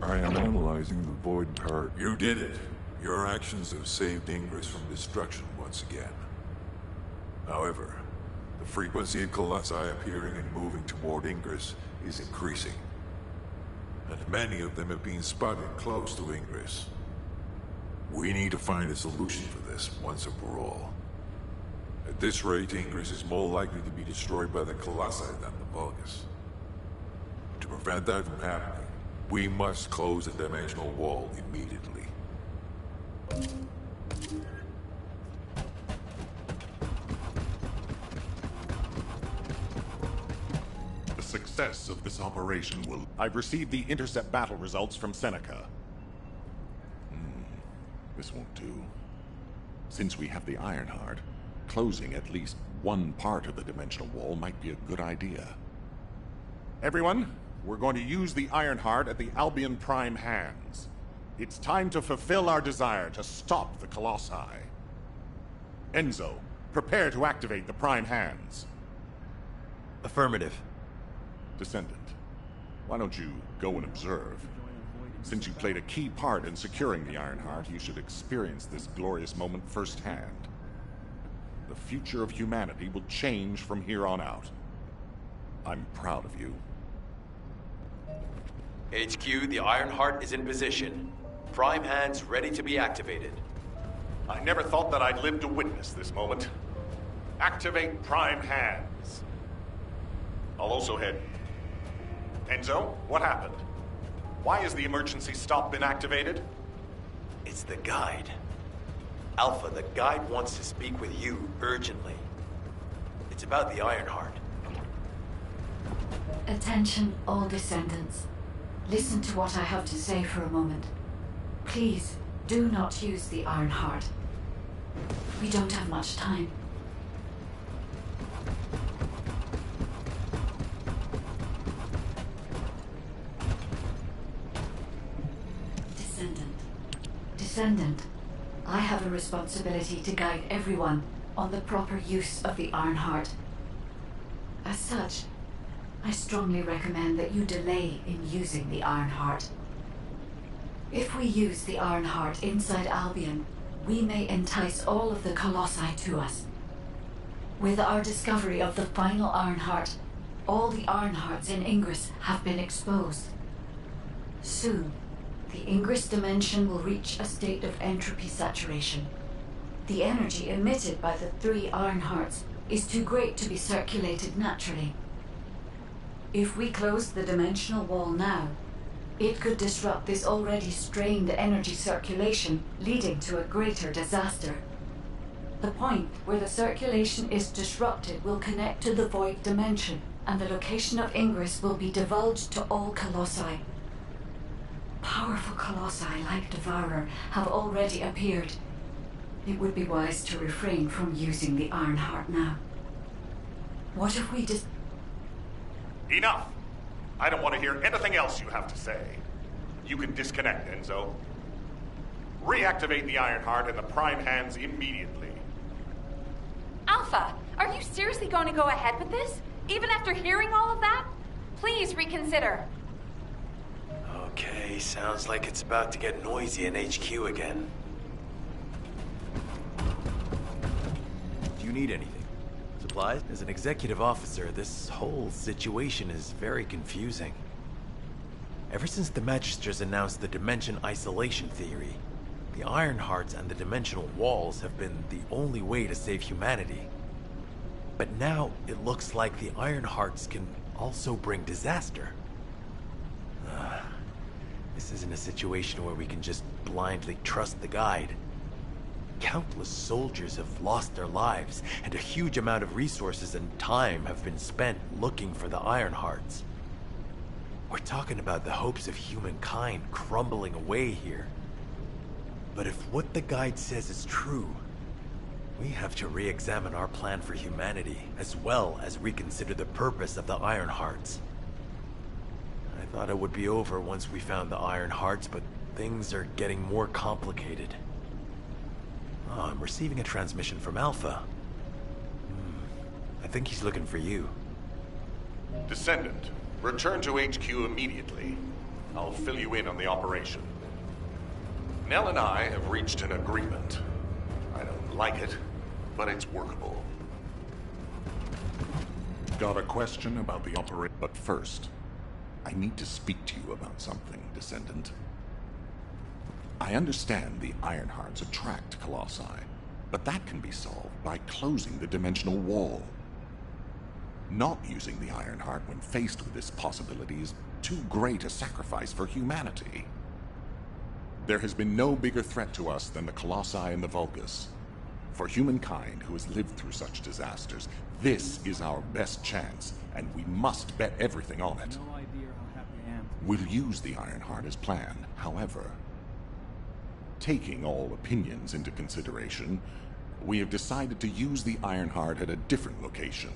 I am analyzing the void part. You did it. Your actions have saved Ingress from destruction once again. However, the frequency of colossi appearing and moving toward Ingress is increasing. And many of them have been spotted close to Ingress. We need to find a solution for this once and for all. At this rate, Ingress is more likely to be destroyed by the colossi than the Vulgus. To prevent that from happening, we must close the dimensional wall immediately. The success of this operation will... I've received the intercept battle results from Seneca. This won't do. Since we have the Ironheart, closing at least one part of the dimensional wall might be a good idea. Everyone, we're going to use the Ironheart at the Albion Prime hands. It's time to fulfill our desire to stop the Colossi. Enzo, prepare to activate the Prime hands. Affirmative. Descendant, why don't you go and observe? Since you played a key part in securing the Ironheart, you should experience this glorious moment firsthand. The future of humanity will change from here on out. I'm proud of you. HQ, the Ironheart is in position. Prime hands ready to be activated. I never thought that I'd live to witness this moment. Activate Prime hands. I'll also head... Enzo, what happened? Why has the emergency stop been activated? It's the guide. Alpha, the guide wants to speak with you urgently. It's about the Ironheart. Attention, all descendants. Listen to what I have to say for a moment. Please, do not use the Ironheart. We don't have much time. Descendant, I have a responsibility to guide everyone on the proper use of the Ironheart. As such, I strongly recommend that you delay in using the Ironheart. If we use the Ironheart inside Albion, we may entice all of the Colossi to us. With our discovery of the final Ironheart, all the Ironhearts in Ingress have been exposed. Soon, the Ingress dimension will reach a state of entropy saturation. The energy emitted by the 3 Ironhearts is too great to be circulated naturally. If we close the dimensional wall now, it could disrupt this already strained energy circulation, leading to a greater disaster. The point where the circulation is disrupted will connect to the void dimension, and the location of Ingress will be divulged to all Colossi. Powerful Colossi like Devourer have already appeared. It would be wise to refrain from using the Ironheart now. What if we just... Enough! I don't want to hear anything else you have to say. You can disconnect, Enzo. Reactivate the Ironheart in the Prime hands immediately. Alpha, are you seriously going to go ahead with this? Even after hearing all of that? Please reconsider. Okay, sounds like it's about to get noisy in HQ again. Do you need anything? Supplies? As an executive officer, this whole situation is very confusing. Ever since the Magisters announced the dimension isolation theory, the Ironhearts and the dimensional walls have been the only way to save humanity. But now it looks like the Ironhearts can also bring disaster. This isn't a situation where we can just blindly trust the guide. Countless soldiers have lost their lives, and a huge amount of resources and time have been spent looking for the Ironhearts. We're talking about the hopes of humankind crumbling away here. But if what the guide says is true, we have to re-examine our plan for humanity, as well as reconsider the purpose of the Ironhearts. I thought it would be over once we found the Ironhearts, but things are getting more complicated. Oh, I'm receiving a transmission from Alpha. I think he's looking for you. Descendant, return to HQ immediately. I'll fill you in on the operation. Nell and I have reached an agreement. I don't like it, but it's workable. Got a question about the operation? But first, I need to speak to you about something, Descendant. I understand the Ironhearts attract Colossi, but that can be solved by closing the dimensional wall. Not using the Ironheart when faced with this possibility is too great a sacrifice for humanity. There has been no bigger threat to us than the Colossi and the Vulgus. For humankind who has lived through such disasters, this is our best chance, and we must bet everything on it. No idea how happy I am. We'll use the Ironheart as planned, however. Taking all opinions into consideration, we have decided to use the Ironheart at a different location,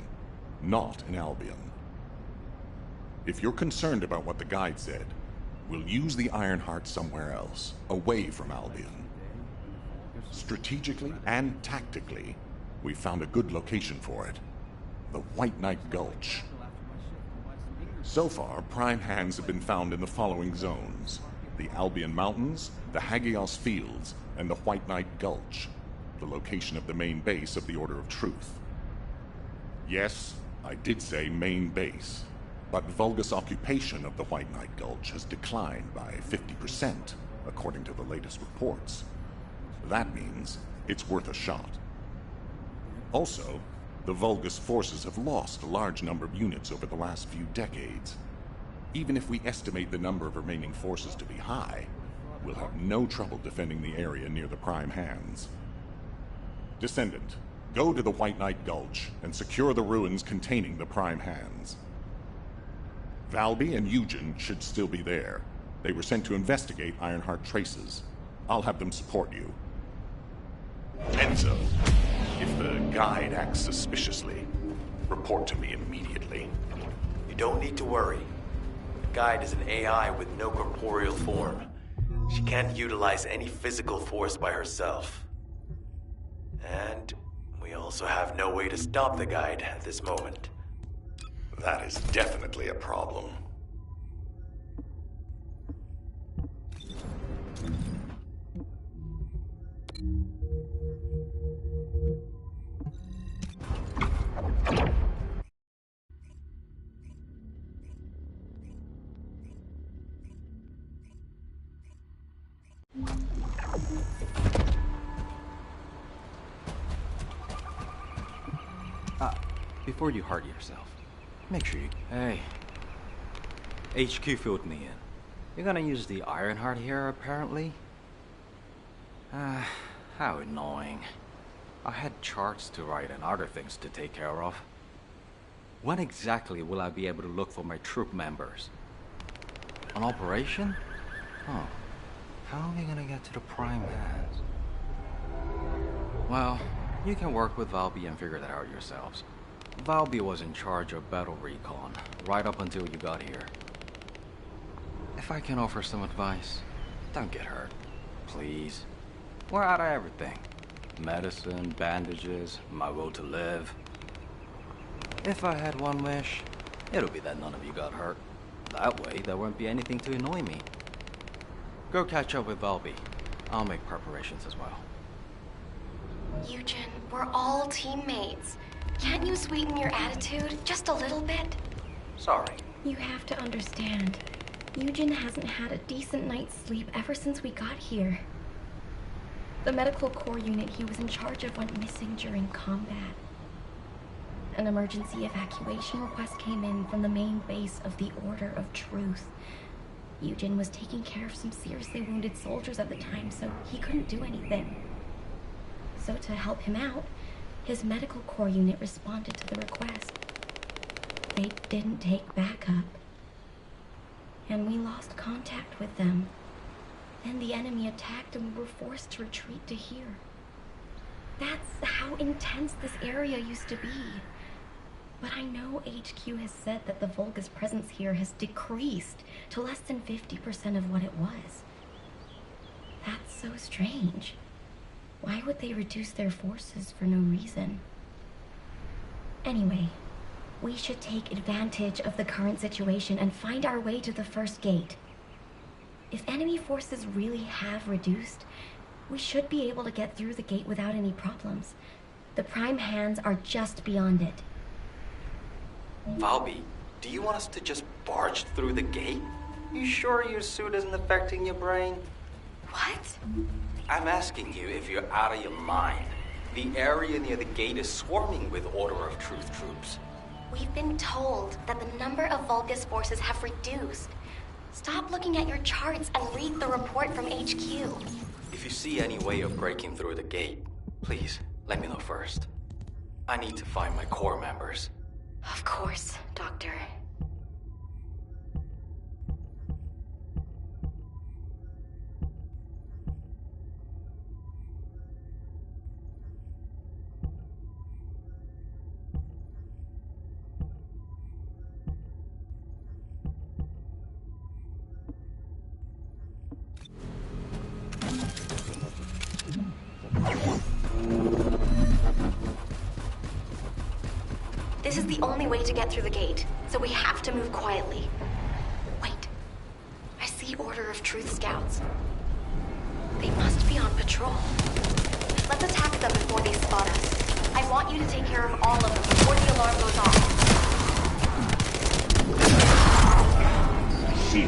not in Albion. If you're concerned about what the guide said, we'll use the Ironheart somewhere else, away from Albion. Strategically and tactically, we found a good location for it. The White Knight Gulch. So far, prime hands have been found in the following zones: the Albion Mountains, the Hagios Fields, and the White Knight Gulch, the location of the main base of the Order of Truth. Yes, I did say main base, but Vulgus occupation of the White Knight Gulch has declined by 50%, according to the latest reports. That means it's worth a shot. Also, the Vulgus forces have lost a large number of units over the last few decades. Even if we estimate the number of remaining forces to be high, we'll have no trouble defending the area near the prime hands. Descendant, go to the White Knight Gulch and secure the ruins containing the prime hands. Valby and Eugen should still be there. They were sent to investigate Ironheart traces. I'll have them support you. Enzo, if the guide acts suspiciously, report to me immediately. You don't need to worry. The guide is an AI with no corporeal form. She can't utilize any physical force by herself. And we also have no way to stop the guide at this moment. That is definitely a problem. Before you hurt yourself, make sure you... Hey. HQ filled me in. You're gonna use the Ironheart here, apparently? How annoying. I had charts to write and other things to take care of. When exactly will I be able to look for my troop members? An operation? Oh. How are we gonna get to the prime hands? Well, you can work with Valby and figure that out yourselves. Valby was in charge of battle recon, right up until you got here. If I can offer some advice, don't get hurt. Please. We're out of everything. Medicine, bandages, my will to live. If I had one wish, it'll be that none of you got hurt. That way, there won't be anything to annoy me. Go catch up with Valby. I'll make preparations as well. Eugen, we're all teammates. Can't you sweeten your attitude just a little bit? Sorry. You have to understand. Eugen hasn't had a decent night's sleep ever since we got here. The medical corps unit he was in charge of went missing during combat. An emergency evacuation request came in from the main base of the Order of Truth. Eugen was taking care of some seriously wounded soldiers at the time, so he couldn't do anything. So to help him out, his medical corps unit responded to the request. They didn't take backup, and we lost contact with them. Then the enemy attacked and we were forced to retreat to here. That's how intense this area used to be. But I know HQ has said that the Vulgus presence here has decreased to less than 50% of what it was. That's so strange. Why would they reduce their forces for no reason? Anyway, we should take advantage of the current situation and find our way to the first gate. If enemy forces really have reduced, we should be able to get through the gate without any problems. The Prime Hands are just beyond it. Valby, do you want us to just barge through the gate? You sure your suit isn't affecting your brain? What? I'm asking you if you're out of your mind. The area near the gate is swarming with Order of Truth troops. We've been told that the number of Vulgus forces have reduced. Stop looking at your charts and read the report from HQ. If you see any way of breaking through the gate, please, let me know first. I need to find my core members. Of course, Doctor. This is the only way to get through the gate, so we have to move quietly. Wait. I see Order of Truth scouts. They must be on patrol. Let's attack them before they spot us. I want you to take care of all of them before the alarm goes off. See.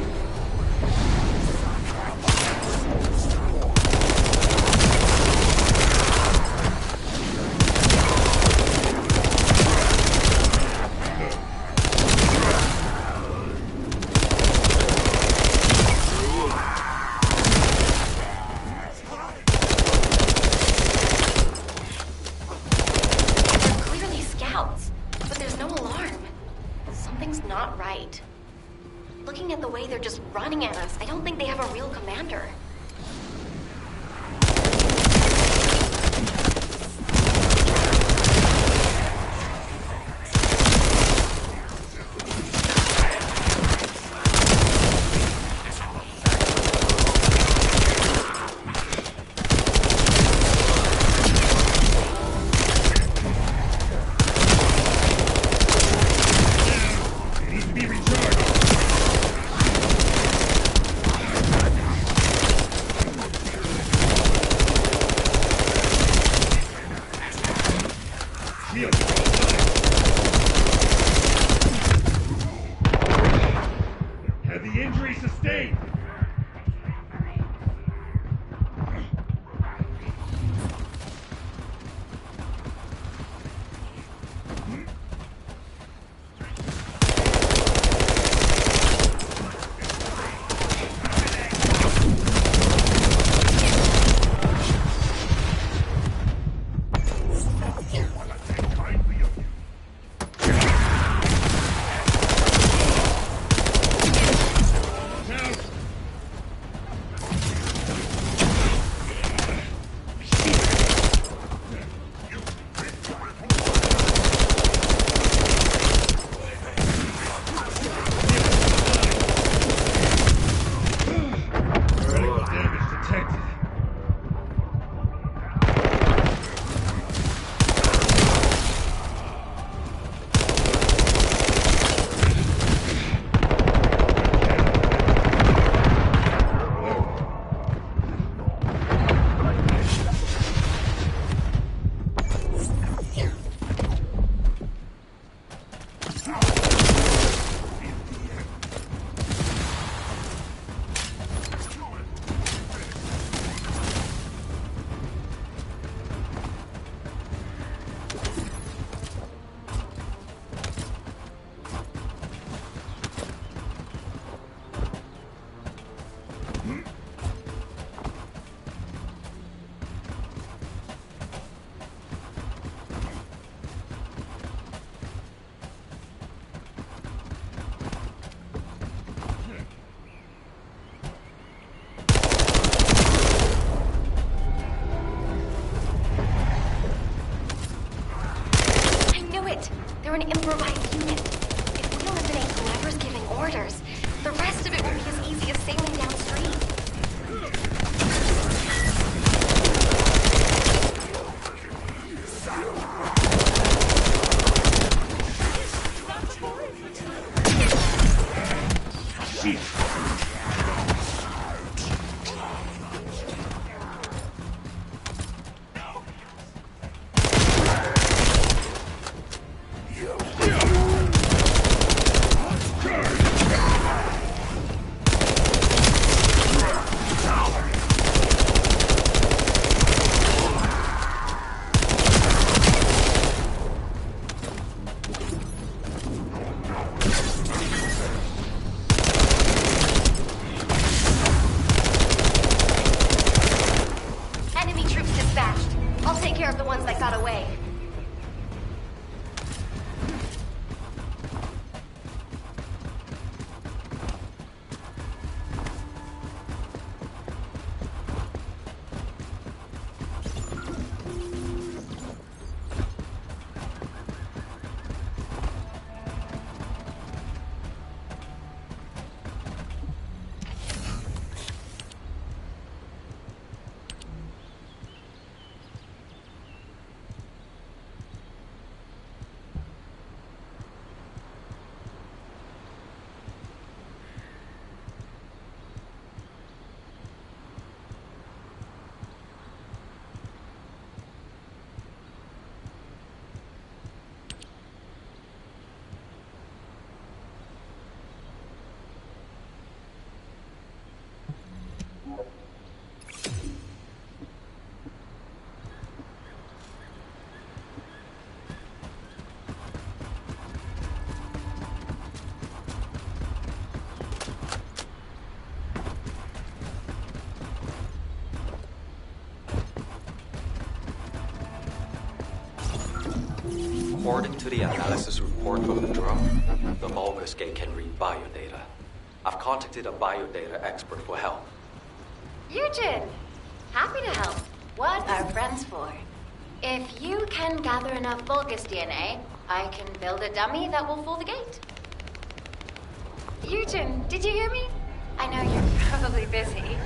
Running at us. I don't think they have a real commander. Heavy injury sustained. They're an improvised unit. If we eliminate whoever's giving orders, the rest of it will be as easy as sailing downstream. According to the analysis report from the drone, the Vulgus gate can read biodata. I've contacted a biodata expert for help. Eugen! Happy to help. What are friends for? If you can gather enough Vulgus DNA, I can build a dummy that will fool the gate. Eugen, did you hear me? I know you're probably busy.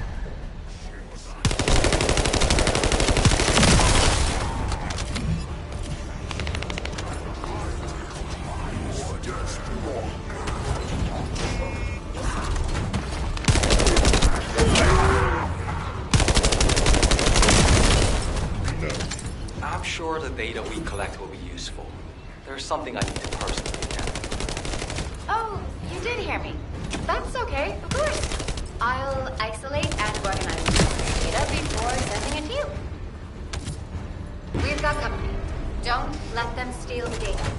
I'm sure the data we collect will be useful. There's something I need to personally attend to. Oh, you did hear me. That's okay, of course. I'll isolate and organize the data before sending it to you. We've got company. Don't let them steal the data.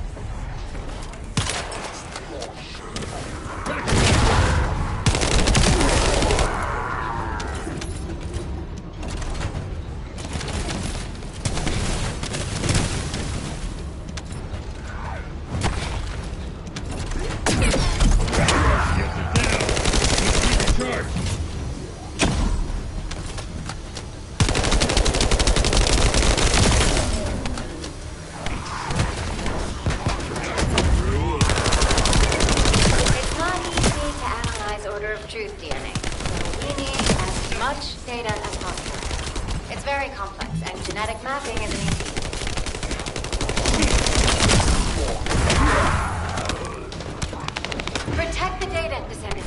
Protect the data, Descendant.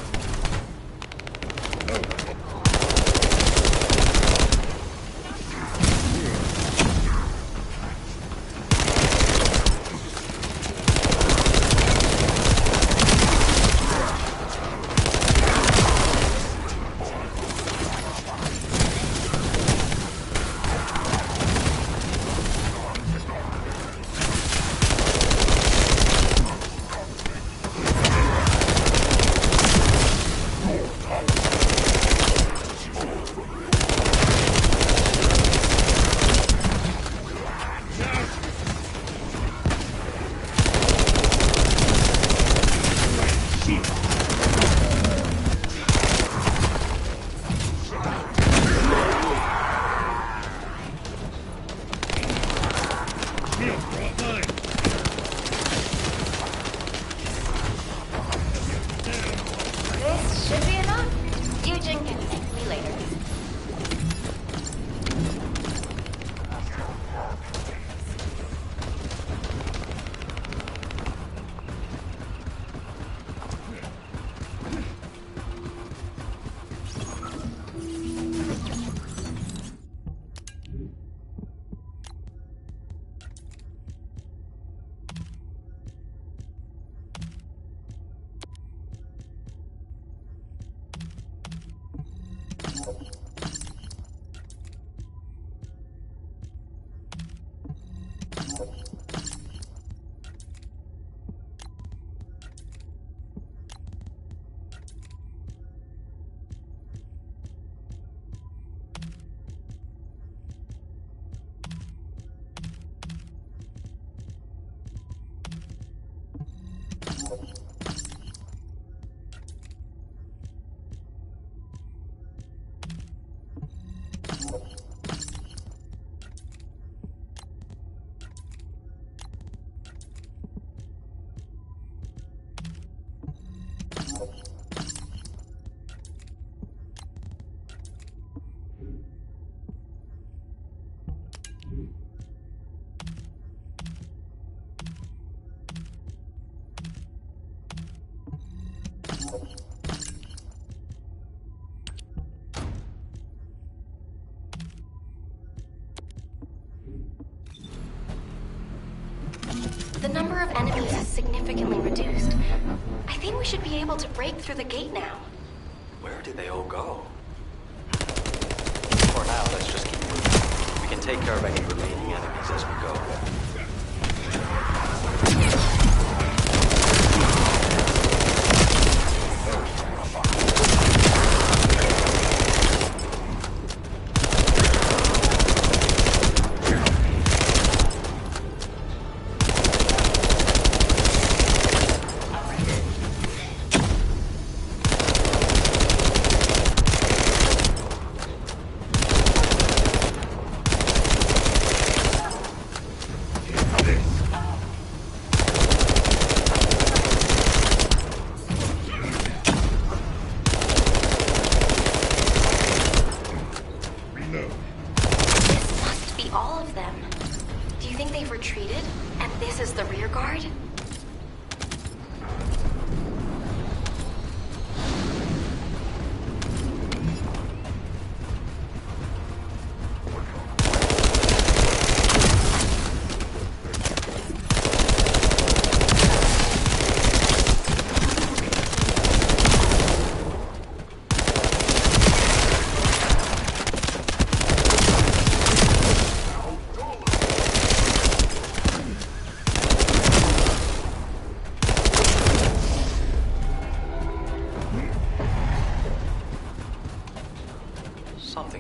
This should be enough. Eugen can thank me later. The number of enemies is significantly reduced. I think we should be able to break through the gate now. Where did they all go? For now, let's just keep moving. We can take care of any remaining enemies as we go.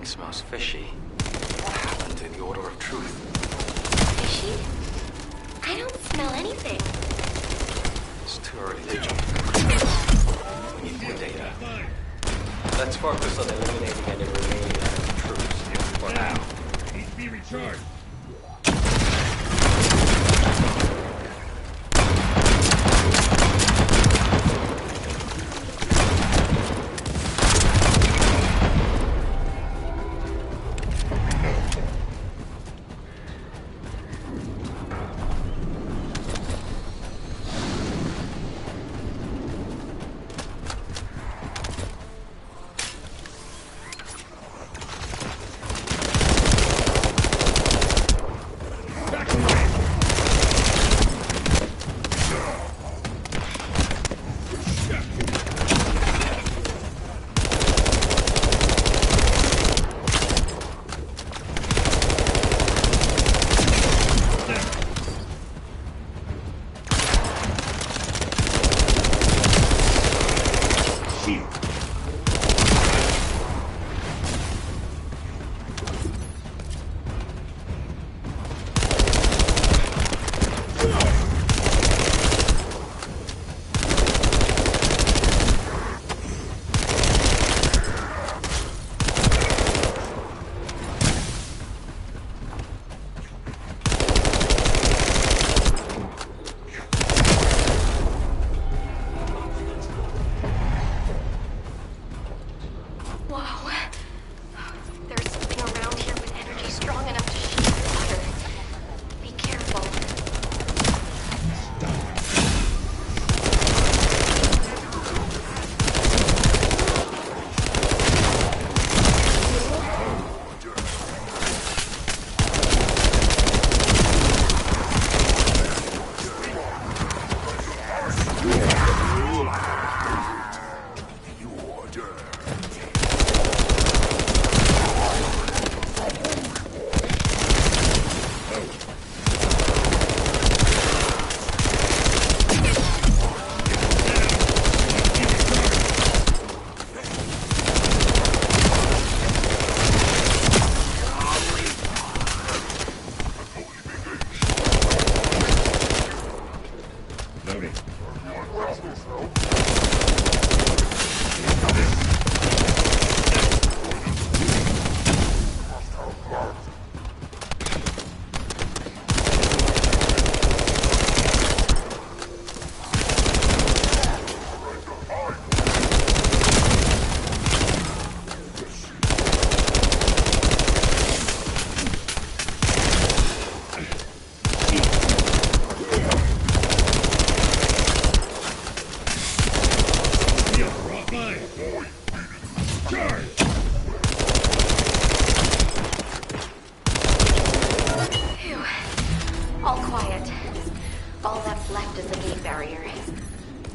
Everything smells fishy. What happened to the Order of Truth? Fishy? I don't smell anything. It's too early to jump. We need more data. Let's focus on eliminating any remaining enemy troops for now. Needs to be recharged.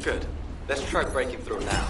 Good. Let's try breaking through now.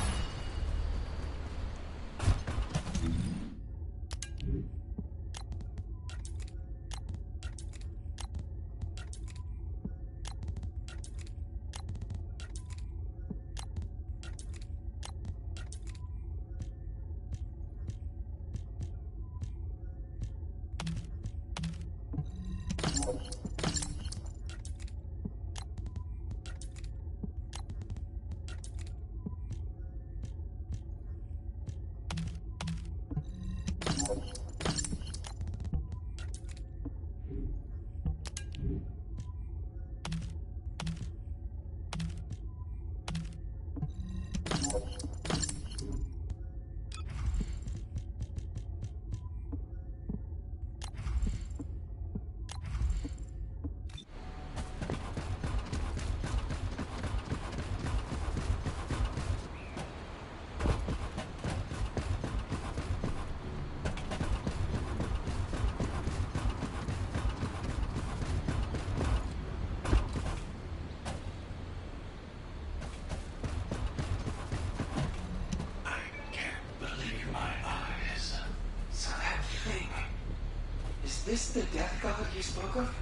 Is this the death god you spoke of?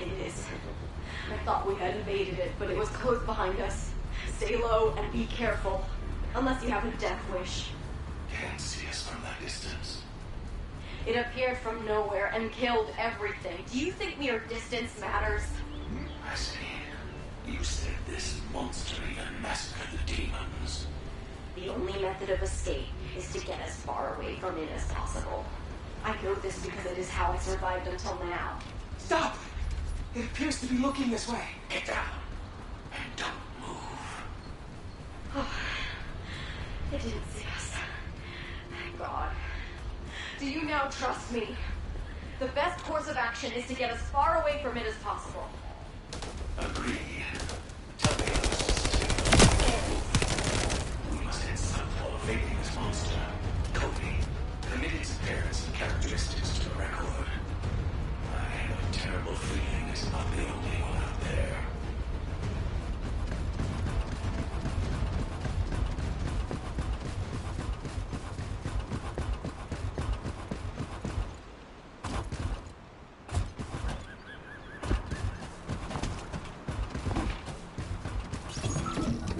It is. I thought we had invaded it, but it was close behind us. Stay low and be careful. Unless you have a death wish. Can't see us from that distance. It appeared from nowhere and killed everything. Do you think mere distance matters? I see. You said this monster even massacred the demons. The only method of escape is to get as far away from it as possible. I know this because it is how I survived until now. Stop! It appears to be looking this way. Get down. And don't move. It didn't see us. Thank God. Do you now trust me? The best course of action is to get as far away from it as possible. Agree. Tell me how this is. We must hit some form of evading this monster. Cody, commit its appearance and characteristics to the record. I have a terrible feeling it's not the only one out there.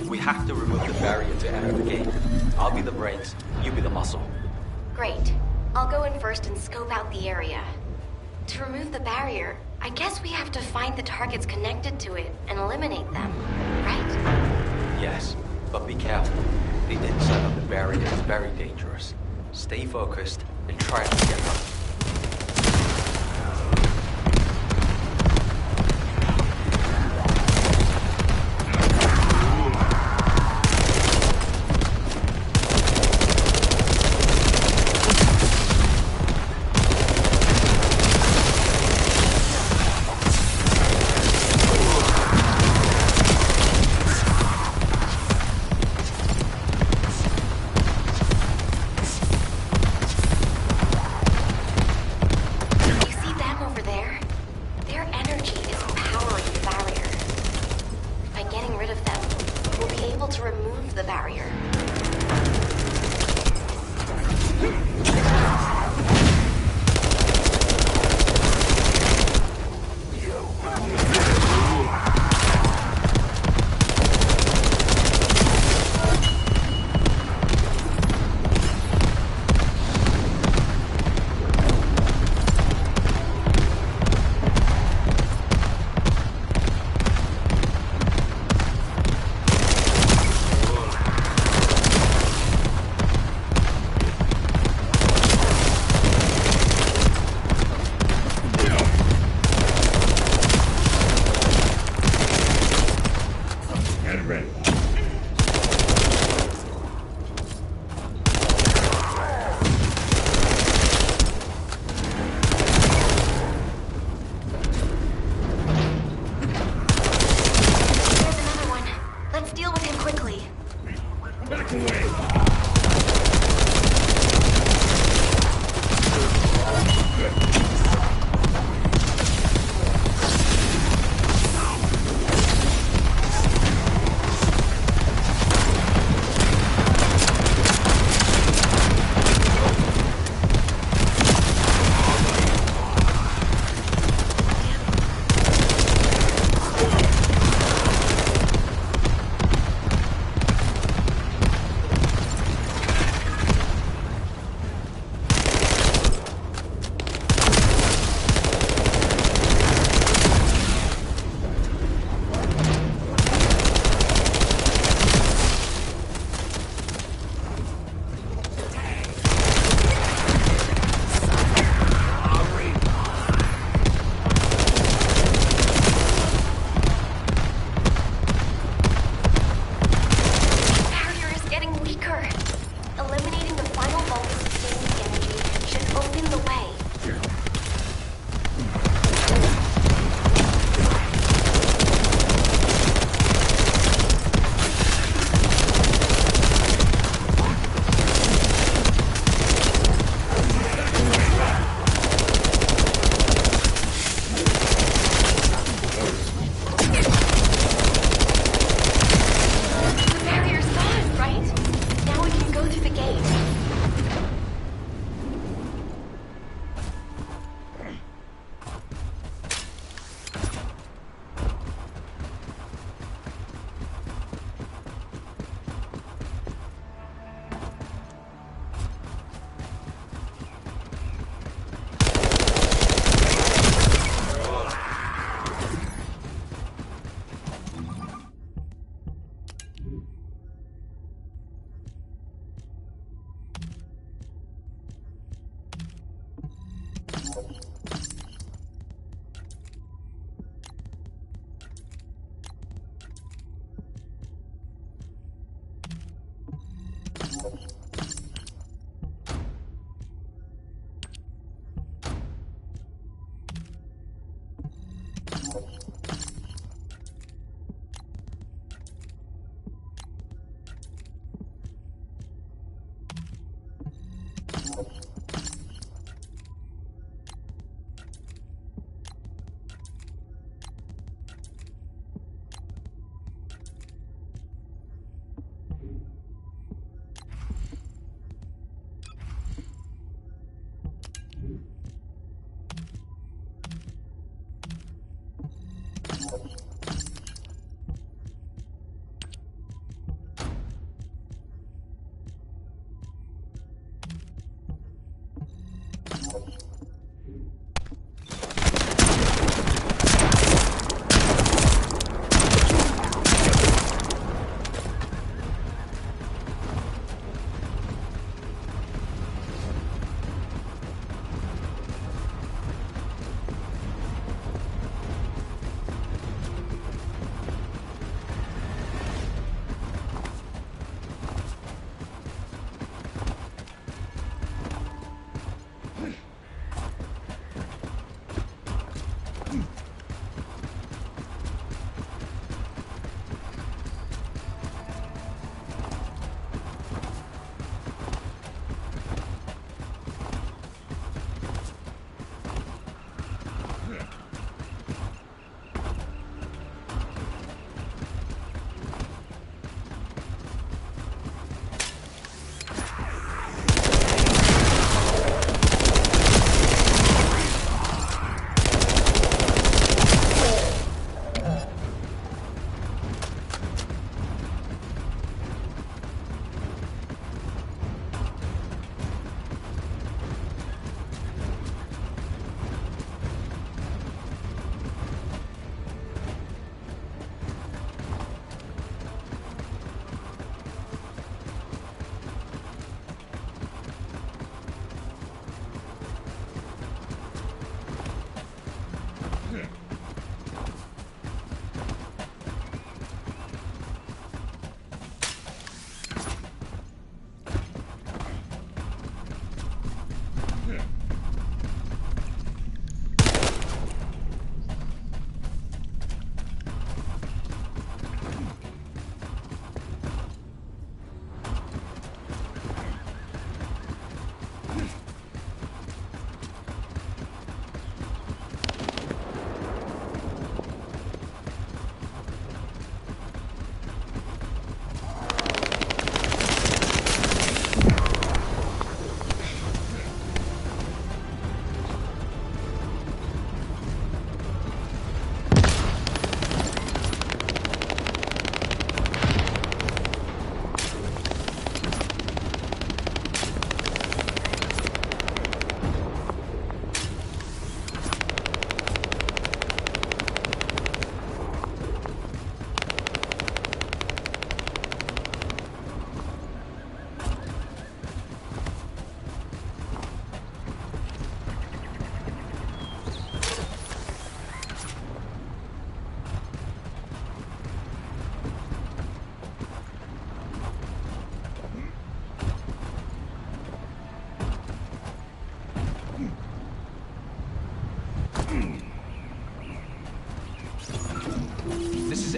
We have to remove the barrier to enter the gate. I'll be the brains, you be the muscle. Great. I'll go in first and scope out the area. To remove the barrier, I guess we have to find the targets connected to it and eliminate them, right? Yes, but be careful. The inside of the barrier is very dangerous. Stay focused and try not to get hurt.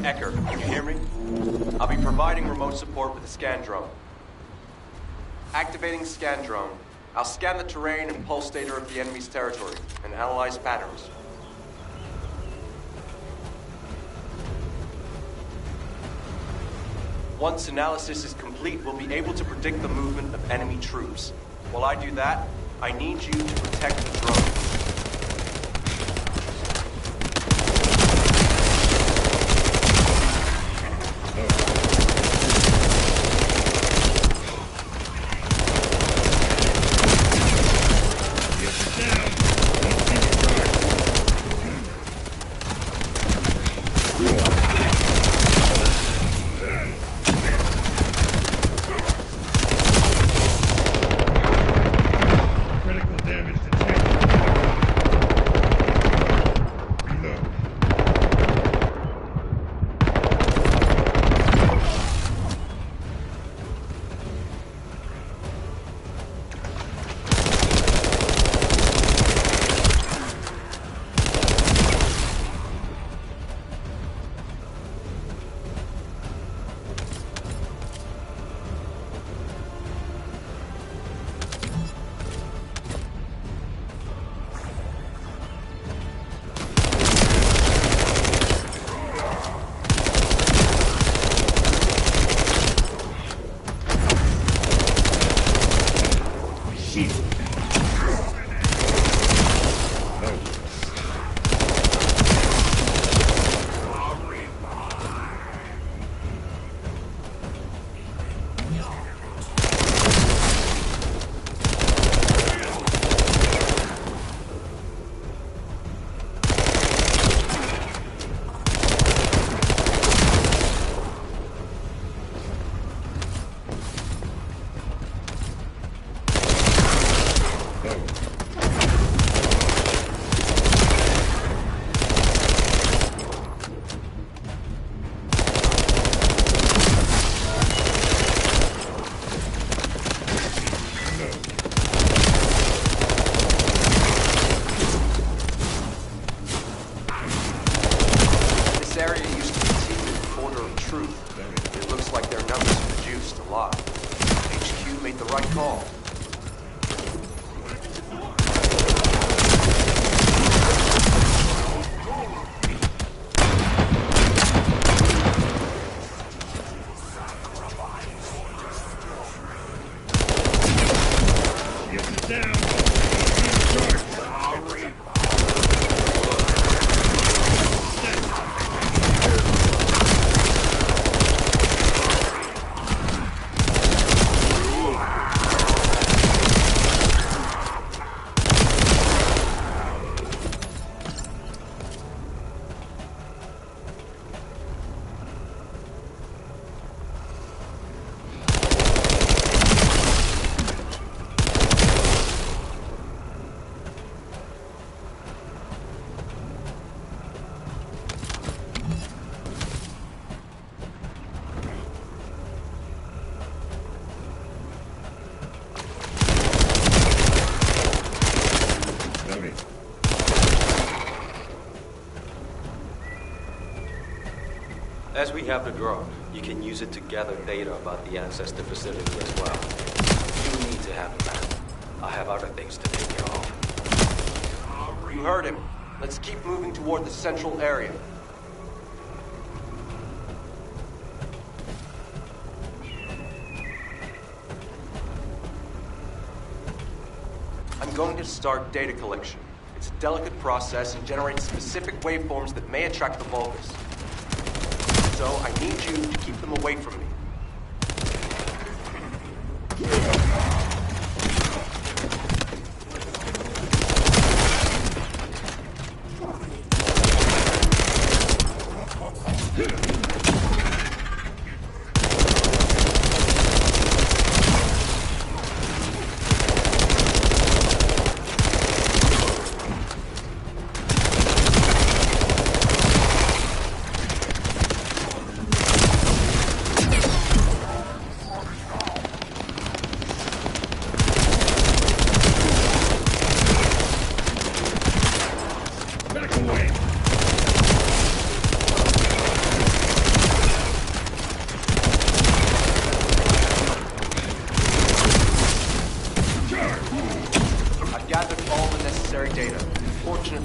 Ecker, can you hear me? I'll be providing remote support with a scan drone. Activating scan drone. I'll scan the terrain and pulse data of the enemy's territory and analyze patterns. Once analysis is complete, we'll be able to predict the movement of enemy troops. While I do that, I need you to protect the drone. As we have the drone, you can use it to gather data about the Ancestor facility as well. You need to have a map. I have other things to take care of. You heard him. Let's keep moving toward the central area. I'm going to start data collection. It's a delicate process and generates specific waveforms that may attract the Vulgus. So I need you to keep them away from me.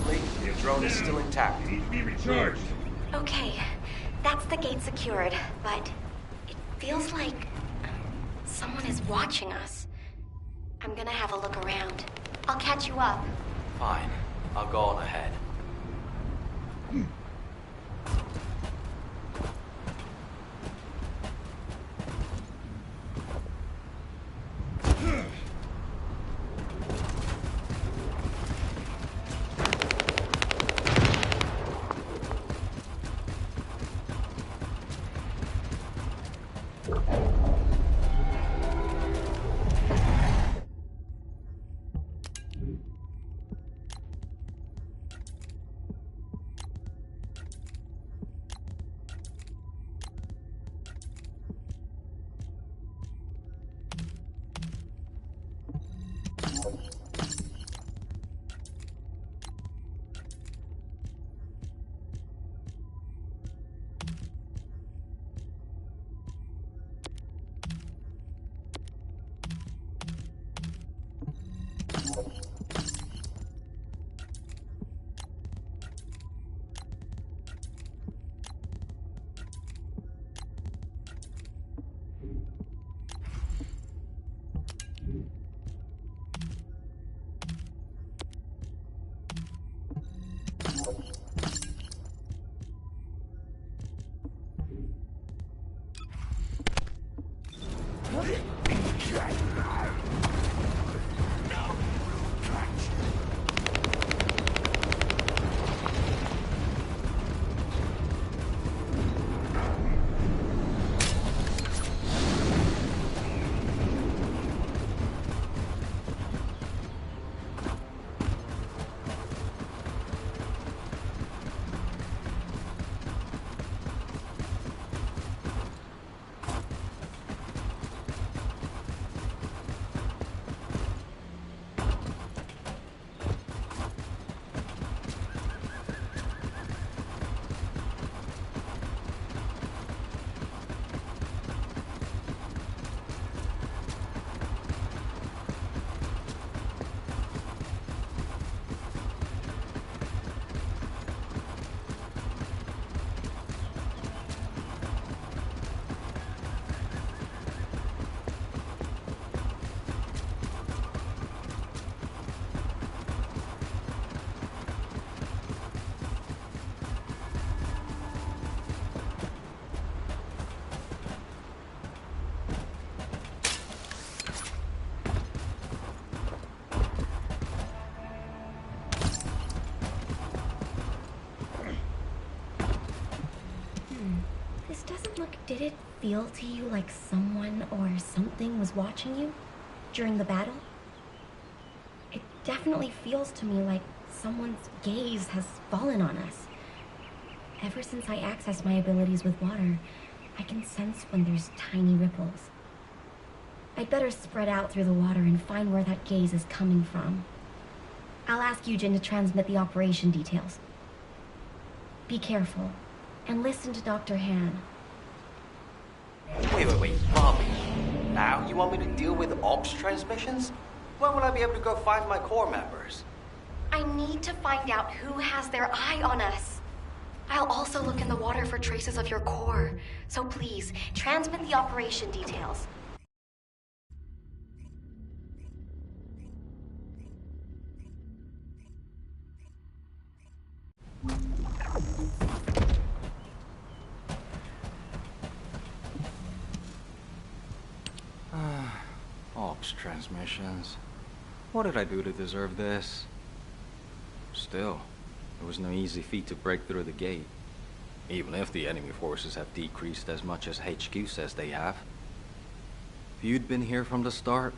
Fortunately, the drone is still intact. Need to be recharged. Okay, that's the gate secured, but it feels like someone is watching us. I'm gonna have a look around. I'll catch you up. Fine. I'll go on ahead. This doesn't look... Did it feel to you like someone or something was watching you during the battle? It definitely feels to me like someone's gaze has fallen on us. Ever since I accessed my abilities with water, I can sense when there's tiny ripples. I'd better spread out through the water and find where that gaze is coming from. I'll ask Eugen to transmit the operation details. Be careful, and listen to Dr. Han. Wait, Bobby. Now you want me to deal with ops transmissions? When will I be able to go find my core members? I need to find out who has their eye on us. I'll also look in the water for traces of your core. So please, transmit the operation details. Ops transmissions. What did I do to deserve this? Still, it was no easy feat to break through the gate. Even if the enemy forces have decreased as much as HQ says they have. If you'd been here from the start,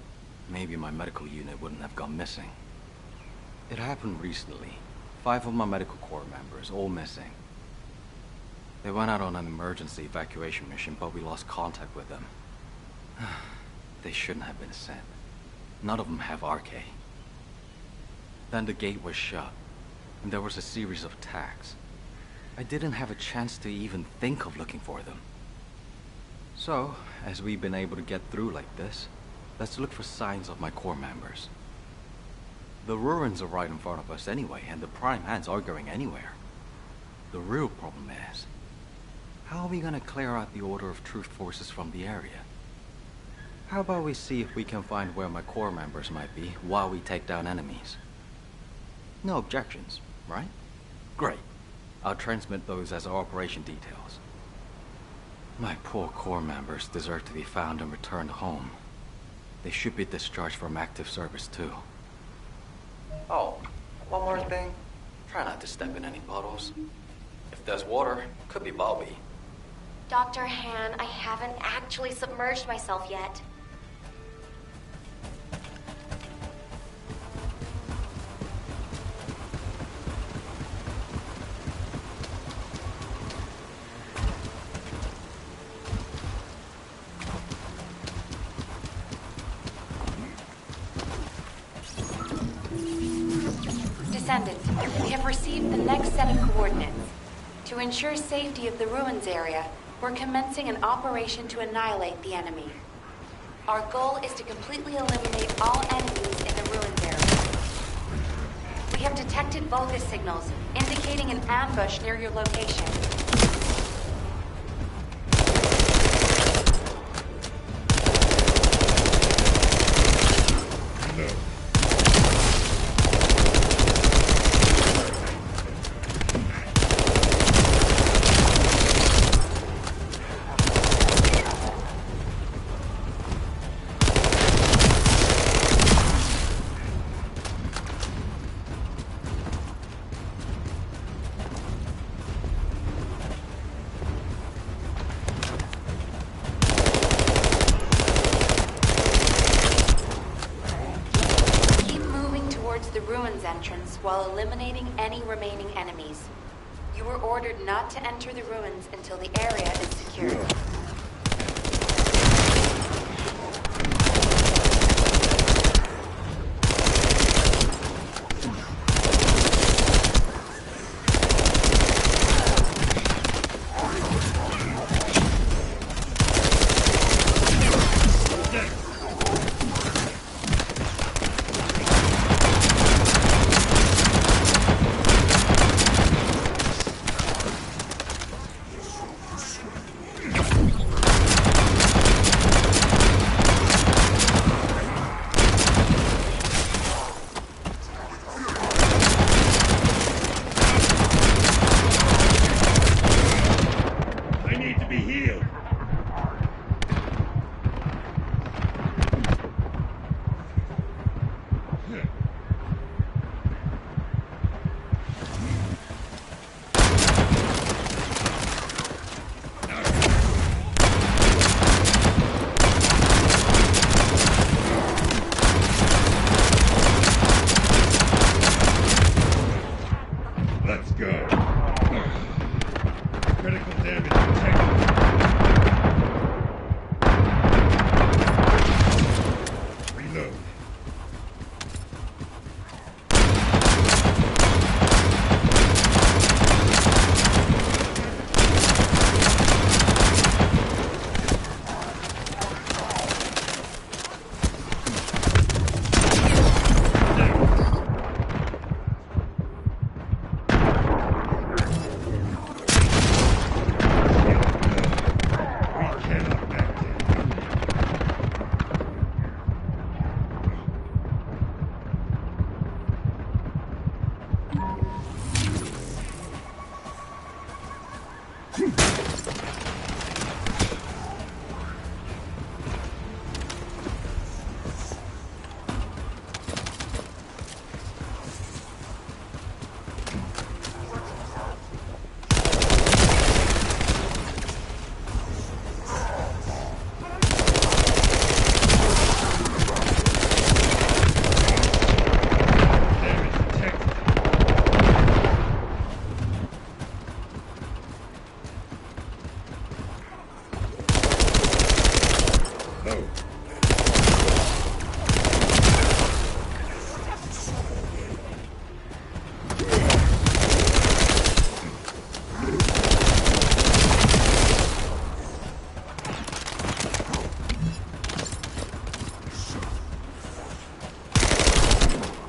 maybe my medical unit wouldn't have gone missing. It happened recently. 5 of my medical corps members, all missing. They went out on an emergency evacuation mission, but we lost contact with them. They shouldn't have been sent. None of them have RK. Then the gate was shut, and there was a series of attacks. I didn't have a chance to even think of looking for them. So, as we've been able to get through like this, let's look for signs of my corps members. The ruins are right in front of us anyway, and the Prime Hands aren't going anywhere. The real problem is, how are we gonna clear out the Order of Truth forces from the area? How about we see if we can find where my core members might be while we take down enemies? No objections, right? Great. I'll transmit those as our operation details. My poor core members deserve to be found and returned home. They should be discharged from active service too. Oh, one more thing. Try not to step in any puddles. If there's water, could be Bobby. Dr. Han, I haven't actually submerged myself yet. Descendant, we have received the next set of coordinates. To ensure safety of the ruins area, we're commencing an operation to annihilate the enemy. Our goal is to completely eliminate all enemies in the ruins area. We have detected Vulgus signals, indicating an ambush near your location. The ruins entrance while eliminating any remaining enemies. You were ordered not to enter the ruins until the area is secured.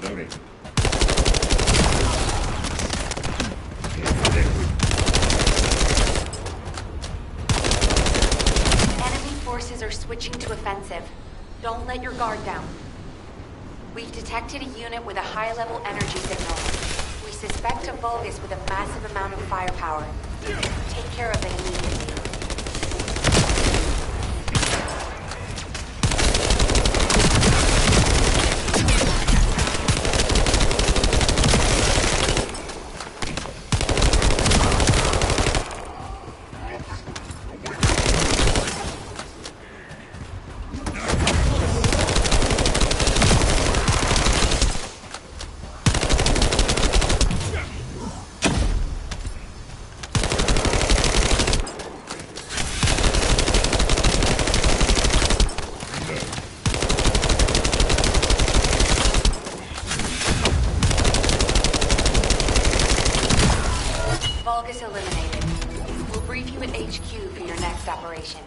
Loading. forces are switching to offensive. Don't let your guard down. We've detected a unit with a high-level energy signal. We suspect a Vulgus with a massive amount of firepower. Take care of it immediately. Vulgus eliminated. We'll brief you at HQ for your next operation.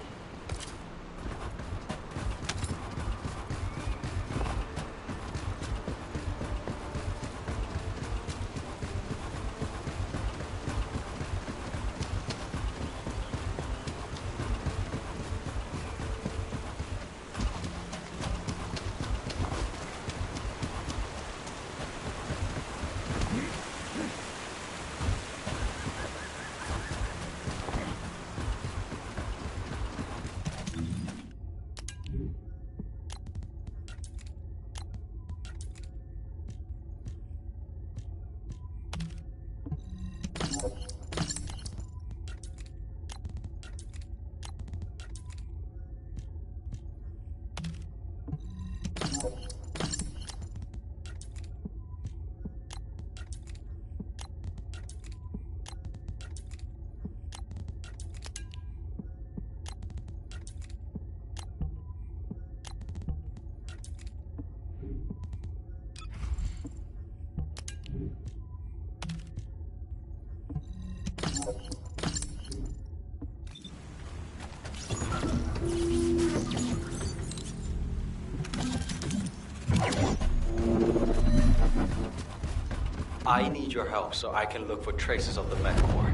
I need your help so I can look for traces of the Metacore.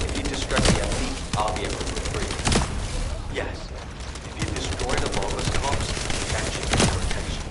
If you distract the enemy, I'll be able to free. Yes, if you destroy the Vulgus corpse, that should be protection.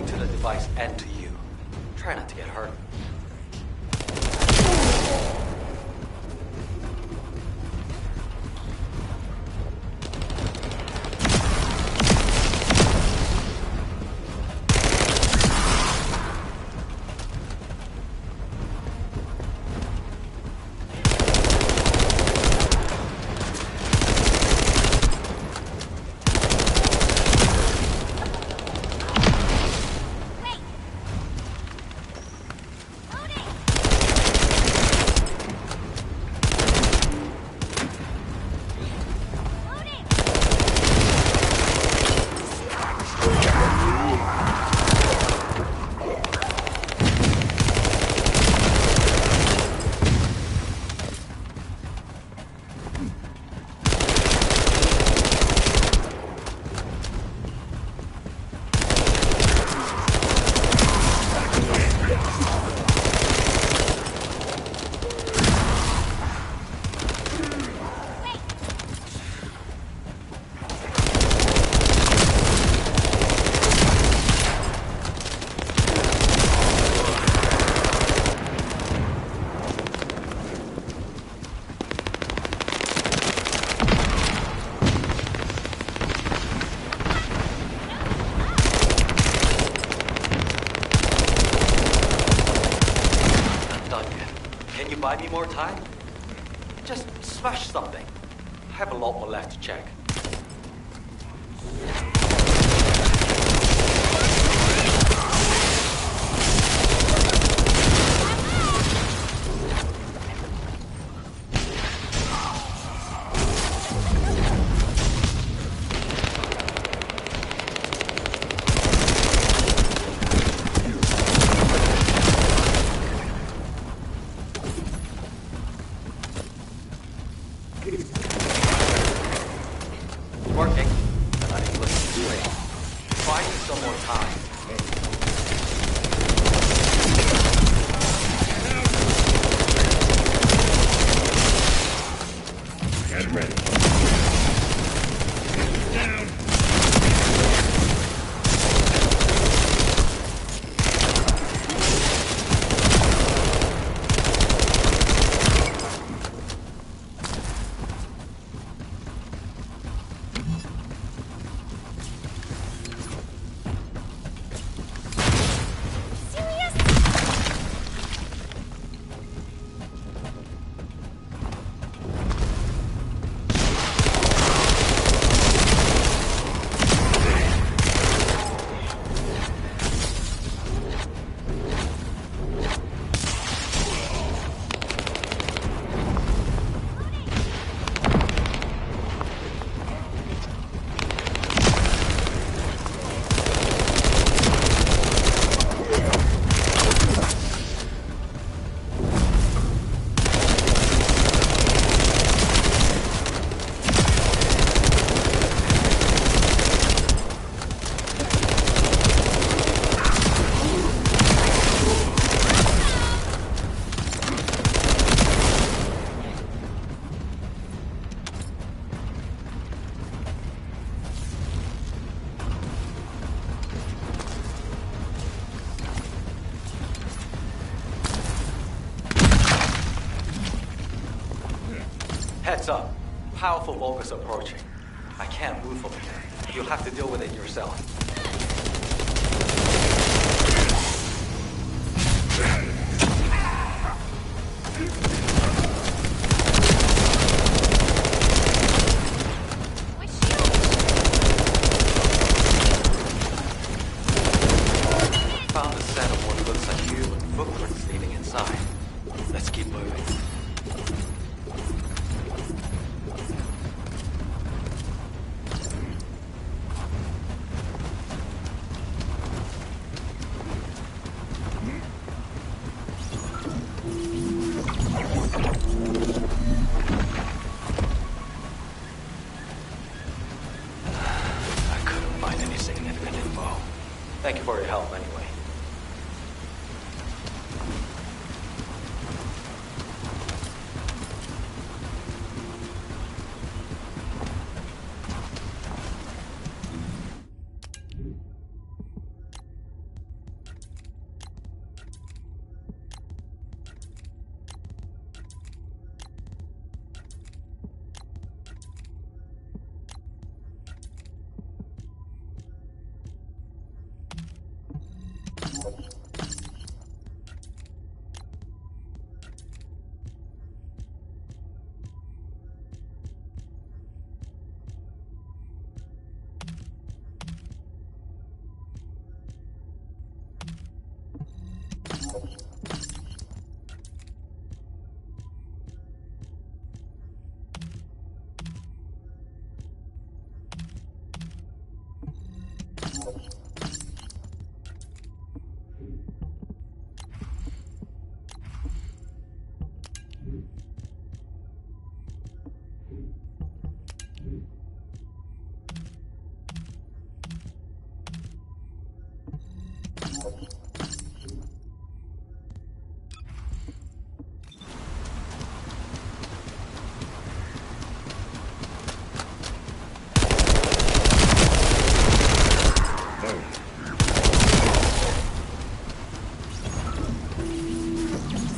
To the device and to you. Try not to get hurt. Can you buy me more time? Just smash something. I have a lot more left to check. Working. I need to listen to it. Find me some more time. Get ready. Down. Heads up. Powerful Vulgus approaching. I can't move from here. You'll have to deal with it yourself. Found a set of what looks like human footprints leading inside. Let's keep moving. I couldn't find any significant info. Thank you for your help anyway.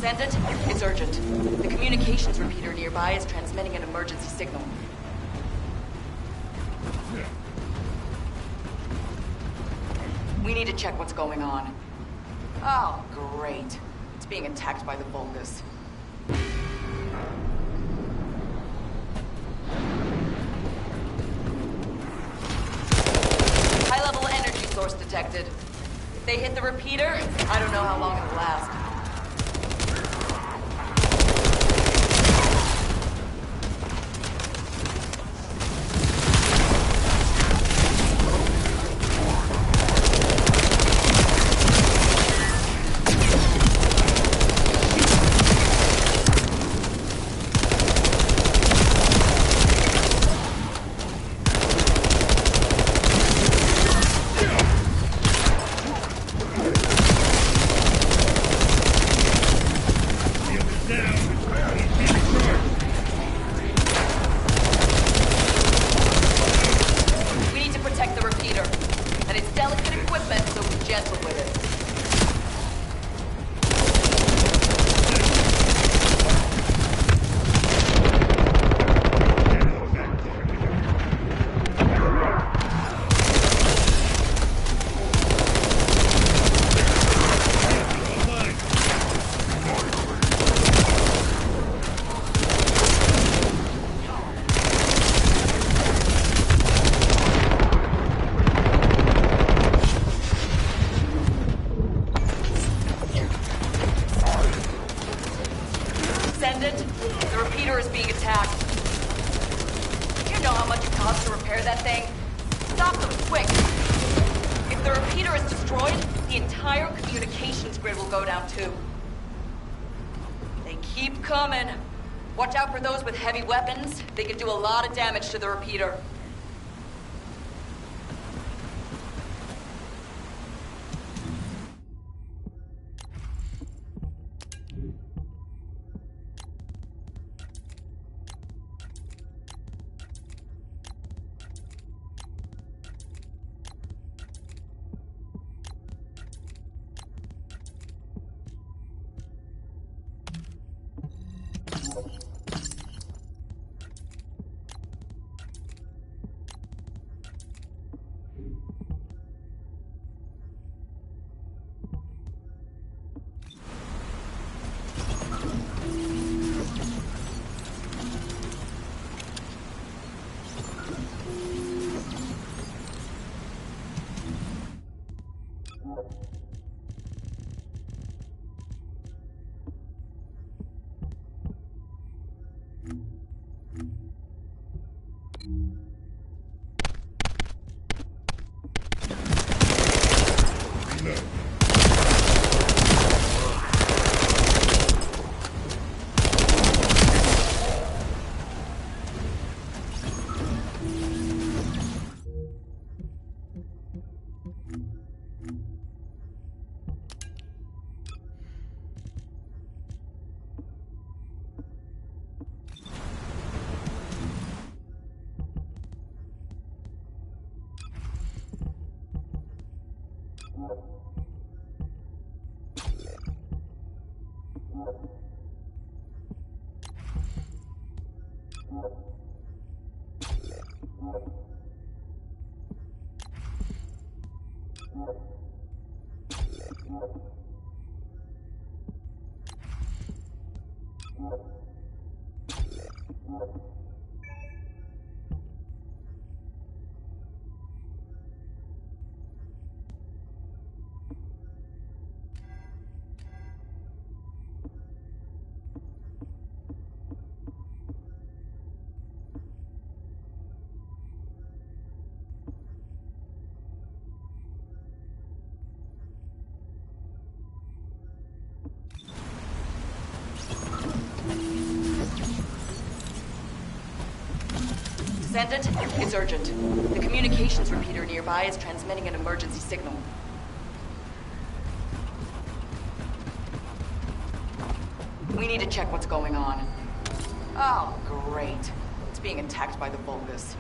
Descendant, it's urgent. The communications repeater nearby is transmitting an emergency signal. We need to check what's going on. Oh, great. It's being attacked by the Vulgus. If they hit the repeater, I don't know how long it'll last. Descendant, the repeater is being attacked. Do you know how much it costs to repair that thing? Stop them quick! If the repeater is destroyed, the entire communications grid will go down too. They keep coming. Watch out for those with heavy weapons. They can do a lot of damage to the repeater. Descendant, it's urgent. The communications repeater nearby is transmitting an emergency signal. We need to check what's going on. Oh, great. It's being attacked by the Vulgus.